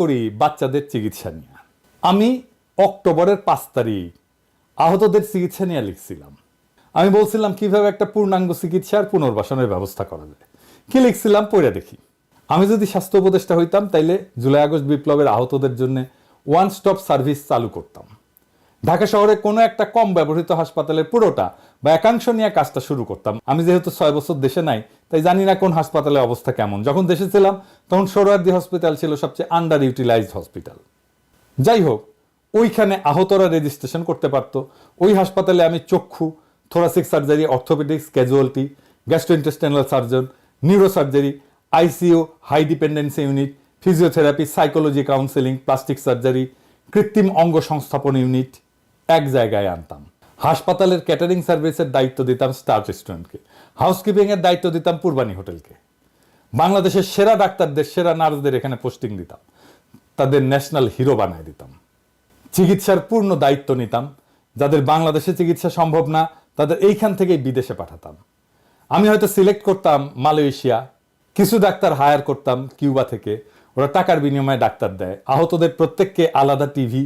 করি বাচ্চাদের চিকিৎসা নিয়ে। আমি অক্টোবরের 5 তারিখ আহতদের চিকিৎসা নিয়ে লিখছিলাম। আমি বলছিলাম কিভাবে একটা পূর্ণাঙ্গ চিকিৎসার পুনর্বাসনের ব্যবস্থা করা যায়। কি লিখছিলাম পড়ে দেখি। আমি যদি স্বাস্থ্য উপদেষ্টা হইতাম তাইলে জুলাই আগস্ট বিপ্লবের আহতদের জন্য ওয়ান স্টপ সার্ভিস চালু করতাম। ঢাকা শহরে কোনো একটা কম ব্যবহৃত হাসপাতালের পুরোটা বা একাংশ নিয়ে কাজটা শুরু করতাম। আমি যেহেতু 6 বছর দেশে নাই, তাই জানি না কোন হাসপাতালের অবস্থা কেমন। যখন দেশে ছিলাম তখন সোহরাওয়ার্দী হসপিটাল ছিল সবচেয়ে আন্ডার ইউটিলাইজড হসপিটাল। যাই হোক, ওইখানে আহতরা রেজিস্ট্রেশন করতে পারতো। ওই হাসপাতালে আমি চক্ষু, thoracic surgery, orthopaedics, casualty, gastrointestinal surgeon, neurosurgery, ICU, high dependency unit, physiotherapy, psychology counselling, plastic surgery, কৃত্রিম অঙ্গ সংস্থাপন ইউনিট এক জায়গায় আনতাম। হাসপাতালের ক্যাটারিং সার্ভিসের দায়িত্ব দিতাম স্টার রেস্টুরেন্টকে, হাউসকিপিং এর দায়িত্ব দিতাম পূর্বানী হোটেলকে। বাংলাদেশের সেরা ডাক্তারদের, সেরা নার্সদের এখানে পোস্টিং দিতাম, তাদের ন্যাশনাল হিরো বানায় দিতাম। চিকিৎসার পূর্ণ দায়িত্ব নিতাম। যাদের বাংলাদেশে চিকিৎসা সম্ভব না তাদের এইখান থেকেই বিদেশে পাঠাতাম। আমি হয়তো সিলেক্ট করতাম মালয়েশিয়া, কিছু ডাক্তার হায়ার করতাম কিউবা থেকে, ওরা টাকার বিনিময়ে ডাক্তার দেয়। আহতদের প্রত্যেককে আলাদা টিভি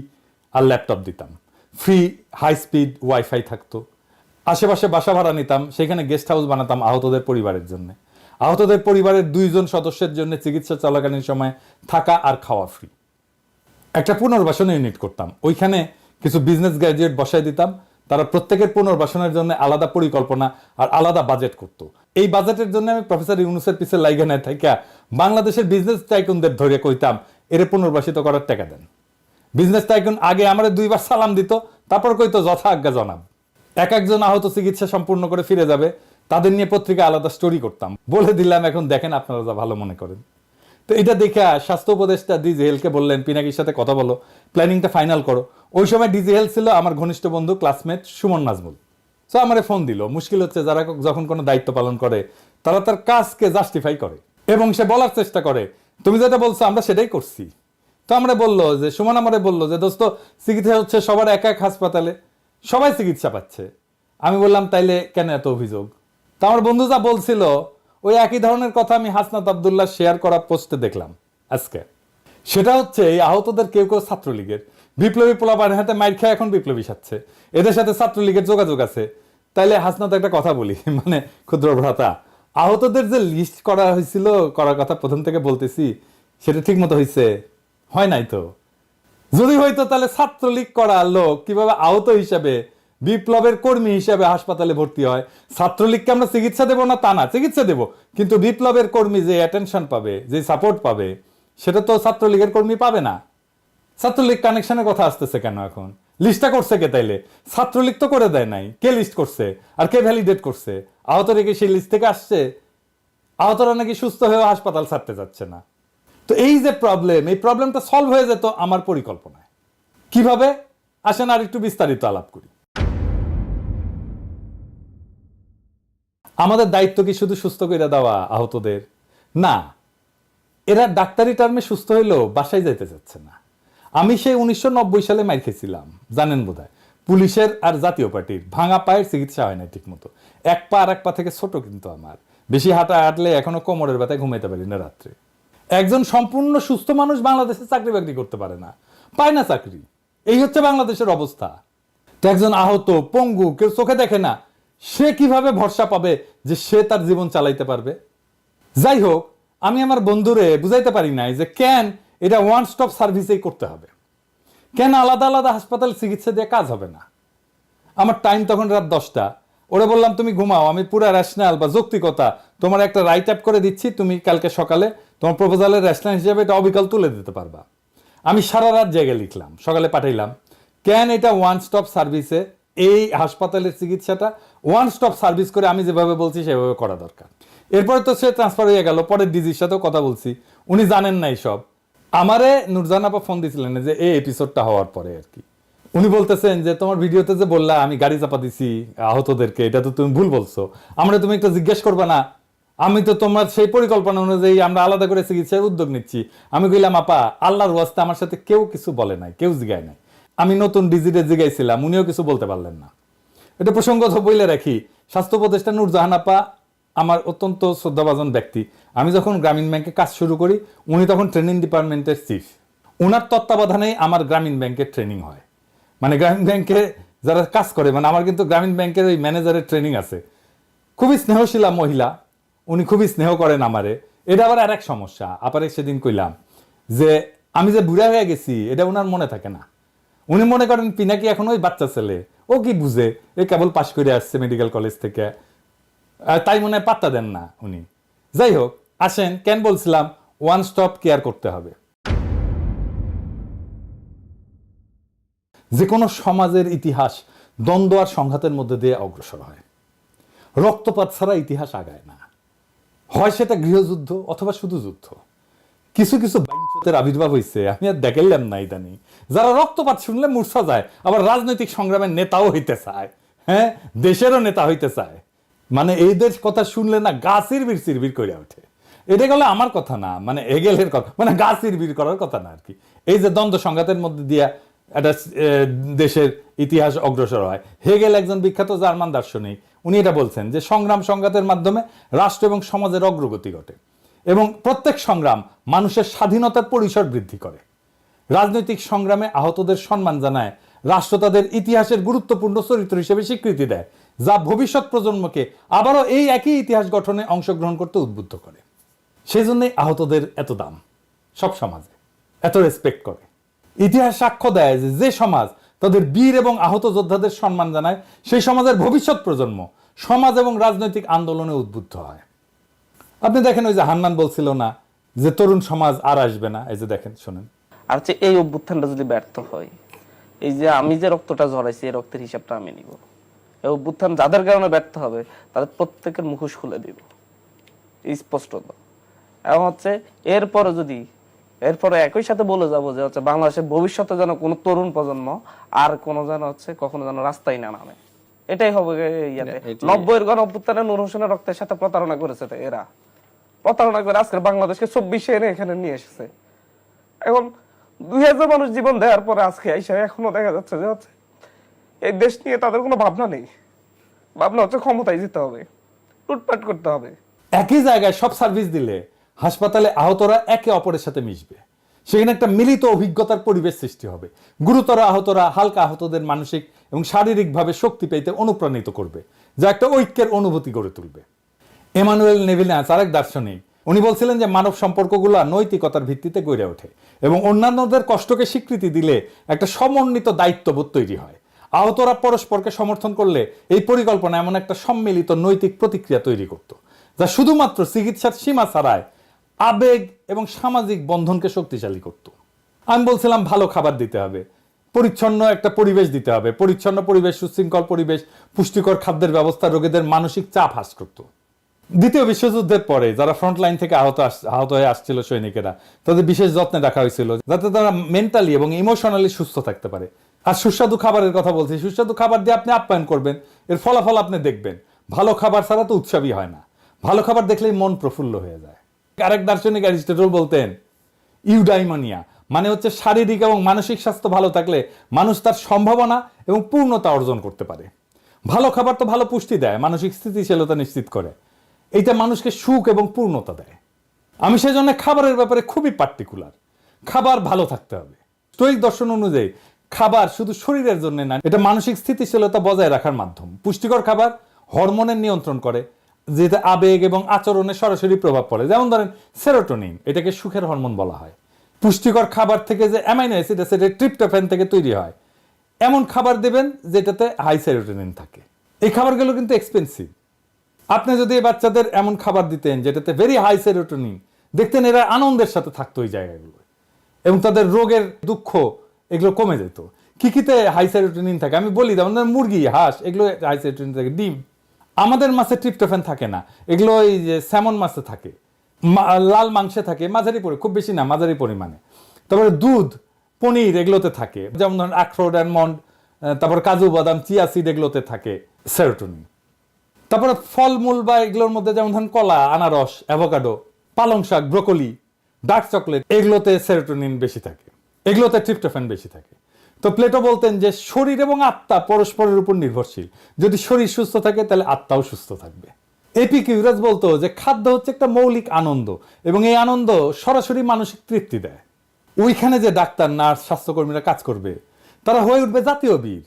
আর ল্যাপটপ দিতাম, ফ্রি হাই স্পিড ওয়াইফাই থাকতো। আশেপাশে বাসা ভাড়া নিতাম, সেখানে গেস্ট হাউস বানাতাম আহতদের পরিবারের জন্য। আহতদের পরিবারের 2 জন সদস্যের জন্য চিকিৎসা চলাকালীন সময় থাকা আর খাওয়া ফ্রি। একটা পুনর্বাসন ইউনিট করতাম, ওইখানে কিছু বিজনেস গ্র্যাজুয়েট বসায় দিতাম। তারা প্রত্যেকের পুনর্বাসনের জন্য আলাদা পরিকল্পনা আর আলাদা বাজেট করত। এই বাজেটের জন্য আমি প্রফেসর ইউনুসের পিছে লাইগানায় থাকা বাংলাদেশের বিজনেস টাইকুনদের ধরে কইতাম এরে পুনর্বাসিত করার টাকা দেন। বিজনেস টাইকুন আগে আমারে 2 বার সালাম দিত, তারপর কইতো যথা আজ্ঞা জনাব। একজন আহত চিকিৎসা সম্পূর্ণ করে ফিরে যাবে, তাদের নিয়ে পত্রিকা আলাদা স্টোরি করতাম। বলে দিলাম এখন দেখেন আপনারা যা ভালো মনে করেন। তো এটা দেখে স্বাস্থ্য উপদেষ্টা ডিজি হেলকে বললেন পিনাকির সাথে কথা বলো, প্ল্যানিংটা ফাইনাল করো। ওই সময় ডিজি হেল ছিল আমার ঘনিষ্ঠ বন্ধু, ক্লাসমেট সুমন নাজমুল। সো আমারে ফোন দিল। মুশকিল হচ্ছে যারা যখন কোনো দায়িত্ব পালন করে তারা তার কাজকে জাস্টিফাই করে এবং সে বলার চেষ্টা করে তুমি যেটা বলছো আমরা সেটাই করছি। তো আমরা বললো যে সুমন আমারে বললো যে দোস্ত চিকিৎসা হচ্ছে সবার এক এক হাসপাতালে, সবাই চিকিৎসা পাচ্ছে। আমি বললাম তাইলে কেন এত অভিযোগ? তো আমার বন্ধু যা বলছিল ওই একই ধরনের কথা আমি হাসনাত আব্দুল্লাহ শেয়ার করা পোস্টে দেখলাম আজকে। সেটা হচ্ছে এই আহতদের কেউ কেউ ছাত্রলীগের বিপ্লবী পোলাপানের হাতে মাইর খেয়ে এখন বিপ্লবী সাচ্ছে, এদের সাথে ছাত্রলীগের যোগাযোগ আছে। তাইলে হাসনাত একটা কথা বলি, মানে ক্ষুদ্র ভ্রাতা, আহতদের যে লিস্ট করা হয়েছিল, করার কথা প্রথম থেকে বলতেছি, সেটা ঠিক মতো হয়েছে? হয় নাই তো। যদি হয়তো তাহলে ছাত্রলীগ করা লোক কিভাবে আহত হিসাবে, বিপ্লবের কর্মী হিসাবে হাসপাতালে ভর্তি হয়? ছাত্রলীগকে আমরা চিকিৎসা দেবো না তা না, চিকিৎসা দেবো, কিন্তু বিপ্লবের কর্মী যে অ্যাটেনশন পাবে, যে সাপোর্ট পাবে, সেটা তো ছাত্রলীগের কর্মী পাবে না। ছাত্রলীগ কানেকশনের কথা আসতেছে কেন এখন? লিস্টটা করছে কে তাইলে? ছাত্রলীগ তো করে দেয় নাই, কে লিস্ট করছে আর কে ভ্যালিডেট করছে? আহতরা কি সেই লিস্ট থেকে আসছে? আহতরা নাকি সুস্থ হয়েও হাসপাতাল ছাড়তে যাচ্ছে না। তো এই যে প্রবলেম, এই প্রবলেমটা সলভ হয়ে যেত আমার পরিকল্পনায়। কিভাবে? আসেন আর একটু বিস্তারিত আলাপ করি। আমাদের দায়িত্ব কি শুধু সুস্থ করে দেওয়া আহতদের? না, এরা ডাক্তারি টার্মে সুস্থ হইলেও বাসায় যাইতে চাচ্ছে না। আমি সেই 1990 সালে মাইর খেয়েছিলাম, জানেন বোধহয়। পুলিশের আর জাতীয় পার্টির ভাঙা পায়ের চিকিৎসা হয় না ঠিক মতো। এক পা আর এক পা থেকে ছোট, কিন্তু আমার বেশি হাঁটলে এখনো কোমরের ব্যথায় ঘুমাইতে পারি না রাত্রে। একজন সম্পূর্ণ সুস্থ মানুষ বাংলাদেশে চাকরি বাকরি করতে পারে না, পায় না চাকরি। এই হচ্ছে বাংলাদেশের অবস্থা। তো একজন আহত, পঙ্গু, কেউ চোখে দেখে না, সে কিভাবে ভরসা পাবে যে সে তার জীবন চালাইতে পারবে? যাই হোক, আমি আমার বন্ধুরে বুঝাইতে পারি নাই যে কেন এটা ওয়ান স্টপ সার্ভিসেই করতে হবে, কেন আলাদা আলাদা হাসপাতাল চিকিৎসা দিয়ে কাজ হবে না। আমার টাইম তখন রাত 10টা। ওরা বললাম তুমি ঘুমাও, আমি পুরো রেশনাল বা যৌক্তিকতা তোমার একটা রাইট আপ করে দিচ্ছি, তুমি কালকে সকালে তোমার প্রপোজালের রেশনাল হিসেবে এটা অবিকল তুলে দিতে পারবা। আমি সারা রাত জেগে লিখলাম, সকালে পাঠাইলাম কেন এটা ওয়ান স্টপ সার্ভিসে, এই হাসপাতালের চিকিৎসাটা ওয়ান স্টপ সার্ভিস করে আমি যেভাবে বলছি সেভাবে করা দরকার। এরপরে তো সে ট্রান্সফার হয়ে গেল, পরে ডিজির সাথেও কথা বলছি, উনি জানেন না সব। আমারে নুরজাহান আপা ফোন দিছিলেন যে এই এপিসোডটা হওয়ার পরে আর কি। উনি বলতেছেন যে তোমার ভিডিওতে যে বললা আমি গাড়ি চাপা দিছি আহতদেরকে, এটা তো তুমি ভুল বলছো, আমরা তুমি একটা জিজ্ঞেস করবা না? আমি তো তোমার সেই পরিকল্পনা অনুযায়ী আমরা আলাদা করে চিকিৎসার উদ্যোগ নিচ্ছি। আমি কইলাম আপা আল্লাহর ওয়াস্তে আমার সাথে কেউ কিছু বলে নাই, কেউ জিগায় নাই। আমি নতুন ডিজিটে জিগাইছিলাম, উনিও কিছু বলতে পারলেন না। এটা প্রসঙ্গত বইলে রাখি, স্বাস্থ্য উপদেষ্টা নূরজাহান আপা আমার অত্যন্ত শ্রদ্ধাভাজন ব্যক্তি। আমি যখন গ্রামীণ ব্যাংকে কাজ শুরু করি, উনি তখন ট্রেনিং ডিপার্টমেন্টের চিফ। ওনার তত্ত্বাবধানে আমার গ্রামীণ ব্যাংকের ট্রেনিং হয়। মানে গ্রামীণ ব্যাংকে যারা কাজ করে, মানে আমার কিন্তু গ্রামীণ ব্যাংকের ওই ম্যানেজারের ট্রেনিং আছে। খুবই স্নেহশীলা মহিলা, উনি খুবই স্নেহ করেন আমারে। এটা আবার আর এক সমস্যা, আপারে সেদিন কইলাম যে আমি যে বুড়া হয়ে গেছি এটা ওনার মনে থাকে না। উনি মনে করেন পিনাকি এখন ওই বাচ্চা ছেলে, ও কি বুঝে, এ কেবল পাশ করে আসছে মেডিকেল কলেজ থেকে, তাই মনে হয় পাত্তা দেন না উনি। যাই হোক, আসেন কেন বলছিলাম ওয়ান স্টপ কেয়ার করতে হবে। যে কোনো সমাজের ইতিহাস দ্বন্দ্ব আর সংঘাতের মধ্যে দিয়ে অগ্রসর হয়। রক্তপাত ছাড়া ইতিহাস আগায় না, হয় সেটা গৃহযুদ্ধ অথবা শুধু যুদ্ধ। কিছু কিছু বাইঞ্চতের আবির্ভাব হয়েছে, আমি আর দেখাইলাম না ইদানি, যারা রক্তপাত শুনলে মূর্ছা যায়, আবার রাজনৈতিক সংগ্রামের নেতাও হইতে চায়, হ্যাঁ দেশেরও নেতা হইতে চায়। মানে এই দেশ কথা শুনলে না গা চিরবির চিরবির করে ওঠে। এটা গেলে আমার কথা না, মানে হেগেলের কথা, মানে গা চিরবির করার কথা না আর কি। এই যে দ্বন্দ্ব সংঘাতের মধ্যে দিয়া একটা দেশের ইতিহাস অগ্রসর হয়। হেগেল একজন বিখ্যাত জার্মান দার্শনিক, উনি এটা বলছেন যে সংগ্রাম সংঘাতের মাধ্যমে রাষ্ট্র এবং সমাজের অগ্রগতি ঘটে এবং প্রত্যেক সংগ্রাম মানুষের স্বাধীনতার পরিসর বৃদ্ধি করে। রাজনৈতিক সংগ্রামে আহতদের সম্মান জানায়, রাষ্ট্র তাদের ইতিহাসের গুরুত্বপূর্ণ চরিত্র হিসেবে স্বীকৃতি দেয়, যা ভবিষ্যৎ প্রজন্মকে আবারও এই একই ইতিহাস গঠনে অংশগ্রহণ করতে উদ্বুদ্ধ করে। সেই জন্যই আহতদের এত দাম, সব সমাজে এত রেসপেক্ট করে। ইতিহাস সাক্ষ্য দেয় যে যে সমাজ তাদের বীর এবং আহত যোদ্ধাদের সম্মান জানায়, সেই সমাজের ভবিষ্যৎ প্রজন্ম সমাজ এবং রাজনৈতিক আন্দোলনে উদ্বুদ্ধ হয়। আপনি দেখেন ওই যে হান্নান বলছিল না যে তরুণ সমাজ আর আসবে না, এই যে দেখেন শোনেন। আর হচ্ছে এই অভ্যুত্থানটা যদি ব্যর্থ হয়, এই যে আমি যে রক্তটা ঝরাইছি এই রক্তের হিসাবটা আমি নিব। এই অভ্যুত্থান যাদের কারণে ব্যর্থ হবে তাদের প্রত্যেকের মুখোশ খুলে দিব স্পষ্টত। এবং হচ্ছে এরপরে একই সাথে বলে যাবো যে হচ্ছে বাংলাদেশের ভবিষ্যতে যেন কোনো তরুণ প্রজন্ম আর কোনো যেন হচ্ছে কখনো যেন রাস্তায় না নামে। এটাই হবে। 90-এর গণ অভ্যুত্থানে নূর হোসেনের রক্তের সাথে প্রতারণা করেছে এরা, প্রতারণা করে আজকে বাংলাদেশকে 24-এ এনে এখানে নিয়ে এসেছে। এখন 2000 মানুষ জীবন দেওয়ার পরে আজকে এখনো দেখা যাচ্ছে যে হচ্ছে এই দেশ নিয়ে তাদের কোনো ভাবনা নেই। ভাবনা হচ্ছে ক্ষমতায় যেতে হবে, লুটপাট করতে হবে। একই জায়গায় সব সার্ভিস দিলে হাসপাতালে আহতরা একে অপরের সাথে মিশবে, সেখানে একটা মিলিত অভিজ্ঞতার পরিবেশ সৃষ্টি হবে। গুরুতর আহতরা হালকা আহতদের মানসিক এবং শারীরিকভাবে শক্তি পেতে অনুপ্রাণিত করবে, যা একটা ঐক্যের অনুভূতি গড়ে তুলবে। এমানুয়েল নেভিনাস আরেক দার্শনিক, উনি বলছিলেন যে মানব সম্পর্কগুলো নৈতিকতার ভিত্তিতে গড়ে ওঠে এবং অন্যান্যদের কষ্টকে স্বীকৃতি দিলে একটা সমন্বিত দায়িত্ববোধ তৈরি হয়। আহতরা পরস্পরকে সমর্থন করলে এই পরিকল্পনা এমন একটা সম্মিলিত নৈতিক প্রতিক্রিয়া তৈরি করত, যা শুধুমাত্র চিকিৎসার সীমা ছাড়ায় আবেগ এবং সামাজিক বন্ধনকে শক্তিশালী করত। আমি বলছিলাম ভালো খাবার দিতে হবে, পরিচ্ছন্ন একটা পরিবেশ দিতে হবে, পরিচ্ছন্ন পরিবেশ, সুশৃঙ্খল পরিবেশ, পুষ্টিকর খাদ্যের ব্যবস্থা রোগীদের মানসিক চাপ হ্রাস করত। দ্বিতীয় বিশ্বযুদ্ধের পরে যারা ফ্রন্ট লাইন থেকে আহত হয়ে আসছিল সৈনিকেরা, তাদের বিশেষ যত্নে রাখা হয়েছিল যাতে তারা মেন্টালি এবং ইমোশনালি সুস্থ থাকতে পারে। আর সুস্বাদু খাবারের কথা বলছি, সুস্বাদু খাবার দিয়ে আপনি আপ্যায়ন করবেন, এর ফলাফল আপনি দেখবেন। ভালো খাবার ছাড়া তো উৎসবই হয় না, ভালো খাবার দেখলেই মন প্রফুল্ল হয়ে যায়। আরেক দার্শনিক অ্যারিস্টটল বলতেন ইউডাইমোনিয়া মানে হচ্ছে শারীরিক এবং মানসিক স্বাস্থ্য ভালো থাকলে মানুষ তার সম্ভাবনা এবং পূর্ণতা অর্জন করতে পারে। ভালো খাবার তো ভালো পুষ্টি দেয়, মানসিক স্থিতিশীলতা নিশ্চিত করে, এইটা মানুষকে সুখ এবং পূর্ণতা দেয়। আমি সেজন্য খাবারের ব্যাপারে খুবই পার্টিকুলার। খাবার ভালো থাকতে হবে। স্টোয়িক দর্শন অনুযায়ী খাবার শুধু শরীরের জন্য না, এটা মানসিক স্থিতিশীলতা বজায় রাখার মাধ্যম। পুষ্টিকর খাবার হরমোনের নিয়ন্ত্রণ করে, যেটা আবেগ এবং আচরণে সরাসরি প্রভাব পড়ে। যেমন ধরেন সেরোটোনিন, এটাকে সুখের হরমোন বলা হয়। পুষ্টিকর খাবার থেকে যে অ্যামাইনো অ্যাসিড আছে সেটা ট্রিপ্টোফ্যান থেকে তৈরি হয়। এমন খাবার দেবেন যেটাতে হাই সেরোটোনিন থাকে। এই খাবারগুলো কিন্তু এক্সপেন্সিভ। আপনি যদি এই বাচ্চাদের এমন খাবার দিতেন যেটাতে ভেরি হাই সেরোটোনিন, দেখতেন এরা আনন্দের সাথে থাকতো ওই জায়গাগুলো এবং তাদের রোগের দুঃখ এগুলো কমে যেত। কিতে হাই সেরোটোনিন থাকে আমি বলি, যেমন মুরগি, হাঁস, এগুলো হাই সেরোটোনিন থাকে। ডিম, আমাদের মাছে ট্রিপ্টোফ্যান থাকে না, এগুলো এই যে স্যামন মাছে থাকে, লাল মাংসে থাকে মাঝারি খুব বেশি না, মাঝারি পরিমাণে। তারপরে দুধ, পনির এগুলোতে থাকে, যেমন ধরেন আখরোট, অ্যালমন্ড, তারপর কাজু বাদাম, চিয়া সিড এগুলোতে থাকে সেরোটোনিন। তারপরে ফলমূল বা এগুলোর মধ্যে যেমন ধরেন কলা, আনারস, অ্যাভোকাডো, পালং শাক, ব্রোকলি, ডার্ক চকলেট, এগুলোতে সেরোটোনিন বেশি থাকে, এগুলোতে ট্রিপ্টোফ্যান বেশি থাকে। তো প্লেটো বলতেন যে শরীর এবং আত্মা পরস্পরের উপর নির্ভরশীল। যদি শরীর সুস্থ থাকে তাহলে আত্মাও সুস্থ থাকবে। এপিকিউরাস বলতো যে খাদ্য হচ্ছে একটা মৌলিক আনন্দ এবং এই আনন্দ সরাসরি মানসিক তৃপ্তি দেয়। ওইখানে যে ডাক্তার, নার্স, স্বাস্থ্যকর্মীরা কাজ করবে, তারা হয়ে উঠবে জাতীয় বীর।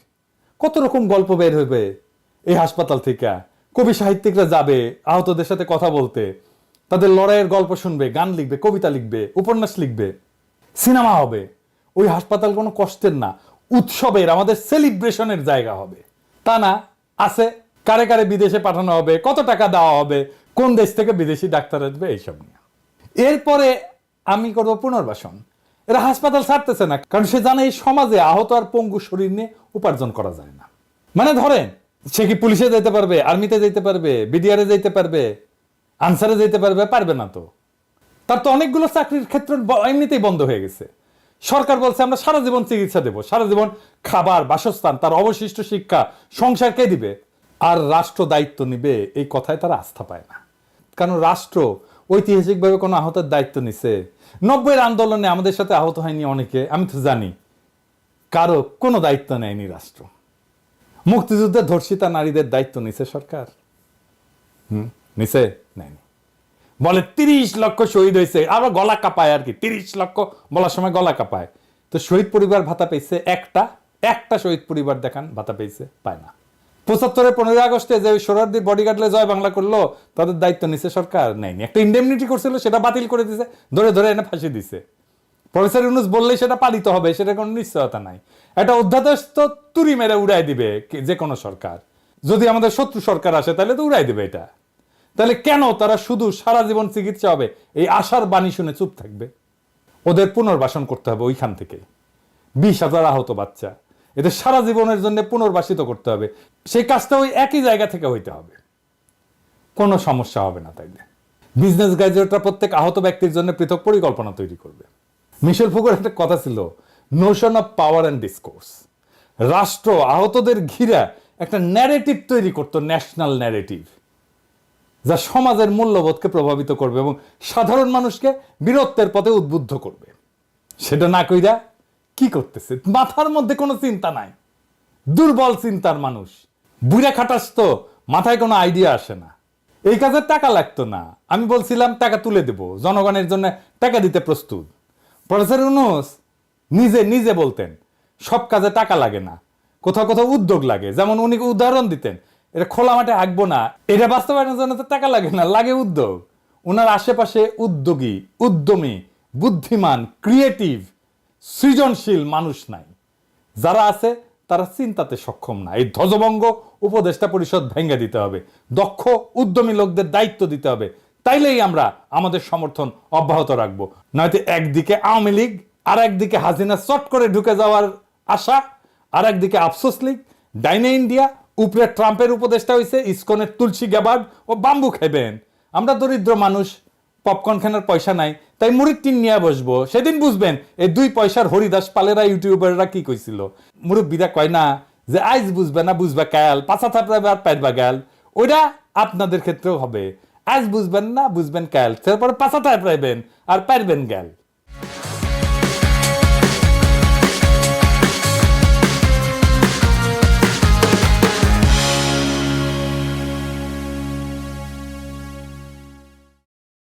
কত রকম গল্প বের হইবে এই হাসপাতাল থেকে। কবি সাহিত্যিকরা যাবে আহতদের সাথে কথা বলতে, তাদের লড়াইয়ের গল্প শুনবে, গান লিখবে, কবিতা লিখবে, উপন্যাস লিখবে, সিনেমা হবে। ওই হাসপাতাল কোনো কষ্টের না, উৎসবের, আমাদের সেলিব্রেশনের জায়গা হবে। তা না, আছে কারে কারে বিদেশে পাঠানো হবে, কত টাকা দেওয়া হবে, কোন দেশ থেকে বিদেশি ডাক্তার আসবে, এইসব নিয়ে। এরপরে আমি করব পুনর্বাসন। এরা হাসপাতাল ছাড়তেছে না, কারণ সে জানে এই সমাজে আহত আর পঙ্গু শরীর নিয়ে উপার্জন করা যায় না। মানে ধরেন সে কি পুলিশে যেতে পারবে, আর্মিতে যেতে পারবে, বিডিআরে যেতে পারবে, আনসারে যেতে পারবে? পারবে না তো। তার তো অনেকগুলো চাকরির ক্ষেত্র এমনিতেই বন্ধ হয়ে গেছে। সরকার বলছে আমরা সারা জীবন চিকিৎসা দেব, সারা জীবন খাবার, বাসস্থান, তার অবশিষ্ট শিক্ষা, সংসার কে দিবে? আর রাষ্ট্র দায়িত্ব নিবে, এই কথায় তারা আস্থা পায় না। কারণ রাষ্ট্র ঐতিহাসিকভাবে কোনো আহতের দায়িত্ব নিছে? 90-এর আন্দোলনে আমাদের সাথে আহত হয়নি অনেকে, আমি তো জানি। কারো কোনো দায়িত্ব নেয়নি রাষ্ট্র। মুক্তিযুদ্ধে ধর্ষিতা নারীদের দায়িত্ব নিছে সরকার? নিছে? নেয়নি। বলে 30 লক্ষ শহীদ হয়েছে, আবার গলা কাঁপায় আর কি, 30 লক্ষ বলার সময় গলা কাঁপায়। তো শহীদ পরিবার ভাতা পেয়েছে একটা শহীদ পরিবার দেখান ভাতা পেয়েছে? পায় না। 75-এর 15 আগস্টে যে সোহরাওয়ার্দীর বডিগার্ডলে জয় বাংলা করলো, তাদের দায়িত্ব নিছে সরকার? নেয়নি। একটা ইন্ডেমনিটি করছিল, সেটা বাতিল করে দিছে, ধরে ধরে এনে ফাঁসি দিছে। প্রফেসর ইউনূস বললেই সেটা পালিত হবে, সেটা কোনো নিশ্চয়তা নাই। একটা অধ্যাদেশ তো তুড়ি মেরে উড়াই দিবে যে কোনো সরকার। যদি আমাদের শত্রু সরকার আসে তাহলে তো উড়াই দেবে এটা। তাহলে কেন তারা শুধু সারা জীবন চিকিৎসা হবে এই আশার বাণী শুনে চুপ থাকবে? ওদের পুনর্বাসন করতে হবে ওইখান থেকে। 20,000 আহত বাচ্চা, এদের সারা জীবনের জন্য পুনর্বাসিত করতে হবে। সেই কাজটা ওই একই জায়গা থেকে হইতে হবে, কোনো সমস্যা হবে না। তাইলে বিজনেস গ্র্যাজুয়েটরা প্রত্যেক আহত ব্যক্তির জন্য পৃথক পরিকল্পনা তৈরি করবে। মিশেল ফুকোর একটা কথা ছিল, Notion of power and discourse. রাষ্ট্র আহতদের ঘিরে একটা ন্যারেটিভ তৈরি করতো, ন্যাশনাল ন্যারেটিভ, যা সমাজের মূল্যবোধকে প্রভাবিত করবে এবং সাধারণ মানুষকে বীরত্বের পথে উদ্বুদ্ধ করবে। সেটা না কইরা কি করতেছে? মাথার মধ্যে কোনো চিন্তা নাই, দুর্বল চিন্তার মানুষ, বুড়া খাটাস, তো মাথায় কোনো আইডিয়া আসে না। এই কাজে টাকা লাগতো না, আমি বলছিলাম টাকা তুলে দেব, জনগণের জন্য টাকা দিতে প্রস্তুত। প্রফেসর ইউনূস নিজে নিজে বলতেন সব কাজে টাকা লাগে না, কোথাও কোথাও উদ্যোগ লাগে। যেমন উনি উদাহরণ দিতেন, এটা খোলা মাঠে আঁকবো না, এটা বাস্তবায়নের জন্য তো টাকা লাগে না, লাগে উদ্যোগ। ওনার আশেপাশে উদ্যোগী, উদ্যমী, বুদ্ধিমান, ক্রিয়েটিভ, সৃজনশীল মানুষ নাই। যারা আছে তারা চিন্তাতে সক্ষম না। এই ধ্বজভঙ্গ উপদেষ্টা পরিষদ ভেঙে দিতে হবে, দক্ষ উদ্যমী লোকদের দায়িত্ব দিতে হবে। তাইলেই আমরা আমাদের সমর্থন অব্যাহত রাখবো। নয়তো একদিকে আওয়ামী লীগ, আর একদিকে হাসিনা চট করে ঢুকে যাওয়ার আশা, আর একদিকে আফসোস লীগ, ডাইনে ইন্ডিয়া, উপরে ট্রাম্পের উপদেষ্টা হয়েছে, ইসকনের তুলসী গ্যাবার্ড ও বাম্বু খাইবেন। আমরা দরিদ্র মানুষ, পপকর্ন খানার পয়সা নাই, তাই মুড়ির টিন নিয়ে বসবো। সেদিন বুঝবেন এই 2 পয়সার হরিদাস পালেরা, ইউটিউবাররা কি কইছিল। মুরব্বীরা কয় না যে আইজ বুঝবে না, বুঝবা কাল, পাছা থাপড়াবে আর পাইবা গাল। ওইটা আপনাদের ক্ষেত্রেও হবে। আজ বুঝবেন না, বুঝবেন কাল, তারপরে পাছা থাপড়াইবেন আর পারবেন গাল।